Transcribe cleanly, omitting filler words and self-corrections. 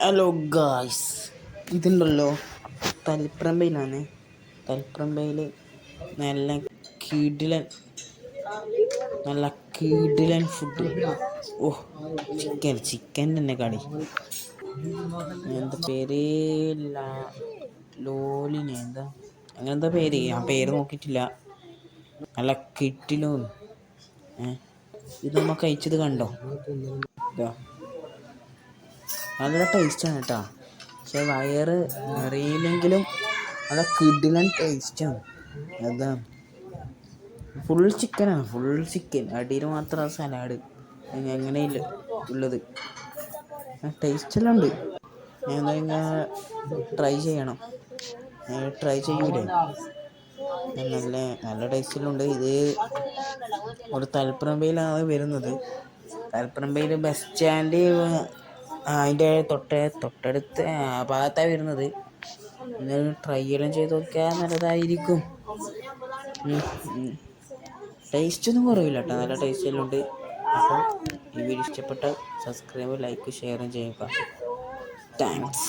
Hello guys, ഇതുണ്ടല്ലോ തളിപ്രമ്പയിലാണ്. തളിപ്രമ്പയിൽ നല്ല കിടിലൻ നല്ല കിടിലൻ ഫുഡ്. ഓ, ചിക്കൻ തന്നെ കടി. എന്താ പേര്? ലോലിനെ എന്താ അങ്ങനെന്താ പേര്? ആ പേര് നോക്കിയിട്ടില്ല. നല്ല കിട്ടിലും ഇത് നമ്മൾ കഴിച്ചത് കണ്ടോ? നല്ല ടേസ്റ്റാണ് കേട്ടോ. പക്ഷെ വയറ് നിറയില്ലെങ്കിലും നല്ല കിടിലൻ ടേസ്റ്റാണ്. അതാണ് ഫുൾ ചിക്കനാണ്, ഫുൾ ചിക്കൻ. അടിയിൽ മാത്രം സലാഡ് എങ്ങനെയില്ല ഉള്ളത്. ടേസ്റ്റെല്ലാം ഉണ്ട്. ഞാൻ ട്രൈ ചെയ്യണം. ട്രൈ ചെയ്യൂലേ? നല്ല നല്ല ടേസ്റ്റിലുണ്ട്. ഇത് ഒരു തളിപ്രമ്പയിലാണ് വരുന്നത്. തളിപ്രമ്പയിൽ ബസ് സ്റ്റാൻഡ് അതിൻ്റെ തൊട്ടടുത്ത് ആ ഭാഗത്താണ് വരുന്നത്. ട്രൈ എല്ലാം ചെയ്ത് നോക്കിയാൽ നല്ലതായിരിക്കും. ടേസ്റ്റ് ഒന്നും കുറവില്ല കേട്ടോ, നല്ല ടേസ്റ്റ് എല്ലാം ഉണ്ട്. അപ്പോൾ ഈ വീഡിയോ ഇഷ്ടപ്പെട്ട സബ്സ്ക്രൈബ്, ലൈക്ക്, ഷെയറും ചെയ്യുക. താങ്ക്സ്.